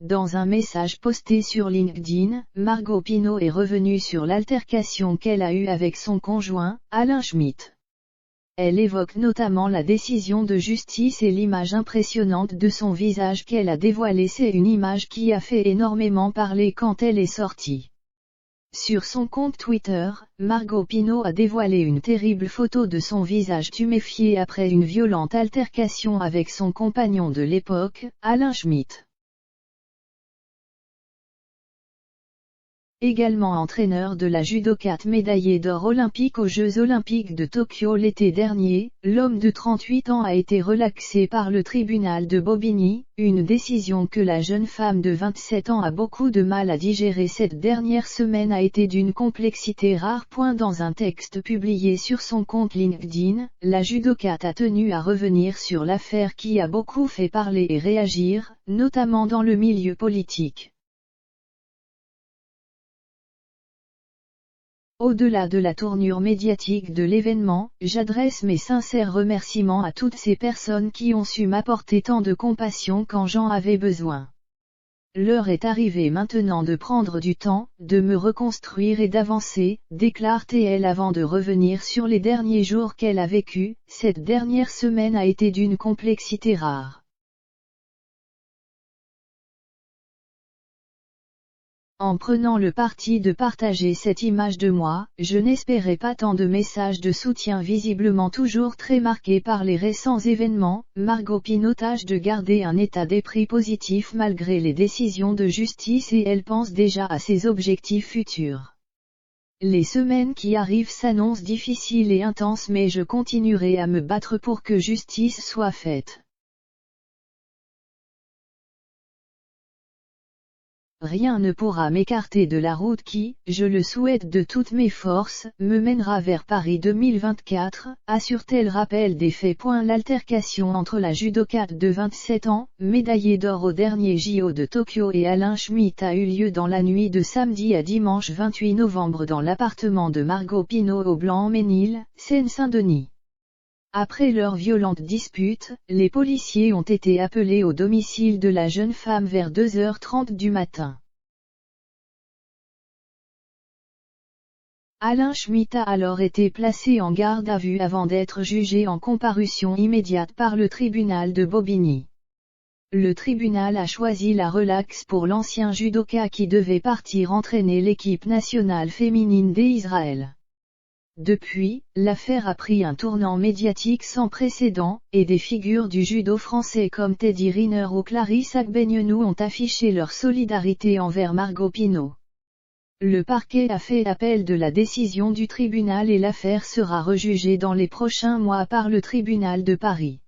Dans un message posté sur LinkedIn, Margot Pineau est revenue sur l'altercation qu'elle a eue avec son conjoint, Alain Schmitt. Elle évoque notamment la décision de justice et l'image impressionnante de son visage qu'elle a dévoilée. C'est une image qui a fait énormément parler quand elle est sortie. Sur son compte Twitter, Margot Pineau a dévoilé une terrible photo de son visage tuméfié après une violente altercation avec son compagnon de l'époque, Alain Schmitt. Également entraîneur de la judokate médaillée d'or olympique aux Jeux olympiques de Tokyo l'été dernier, l'homme de 38 ans a été relaxé par le tribunal de Bobigny, une décision que la jeune femme de 27 ans a beaucoup de mal à digérer. Cette dernière semaine a été d'une complexité rare. Dans un texte publié sur son compte LinkedIn, la judokate a tenu à revenir sur l'affaire qui a beaucoup fait parler et réagir, notamment dans le milieu politique. Au-delà de la tournure médiatique de l'événement, j'adresse mes sincères remerciements à toutes ces personnes qui ont su m'apporter tant de compassion quand j'en avais besoin. L'heure est arrivée maintenant de prendre du temps, de me reconstruire et d'avancer, déclare-t-elle avant de revenir sur les derniers jours qu'elle a vécus. Cette dernière semaine a été d'une complexité rare. En prenant le parti de partager cette image de moi, je n'espérais pas tant de messages de soutien. Visiblement toujours très marqué par les récents événements, Margot Pineau tâche de garder un état d'esprit positif malgré les décisions de justice et elle pense déjà à ses objectifs futurs. Les semaines qui arrivent s'annoncent difficiles et intenses, mais je continuerai à me battre pour que justice soit faite. Rien ne pourra m'écarter de la route qui, je le souhaite de toutes mes forces, me mènera vers Paris 2024, assure-t-elle. Rappel des faits. L'altercation entre la judokate de 27 ans, médaillée d'or au dernier JO de Tokyo et Alain Schmitt a eu lieu dans la nuit de samedi à dimanche 28 novembre dans l'appartement de Margot Pineau au Blanc-Ménil, Seine-Saint-Denis. Après leur violente dispute, les policiers ont été appelés au domicile de la jeune femme vers 2h30 du matin. Alain Schmitt a alors été placé en garde à vue avant d'être jugé en comparution immédiate par le tribunal de Bobigny. Le tribunal a choisi la relaxe pour l'ancien judoka qui devait partir entraîner l'équipe nationale féminine d'Israël. Depuis, l'affaire a pris un tournant médiatique sans précédent, et des figures du judo français comme Teddy Riner ou Clarisse Agbenienou ont affiché leur solidarité envers Margot Pineau. Le parquet a fait appel de la décision du tribunal et l'affaire sera rejugée dans les prochains mois par le tribunal de Paris.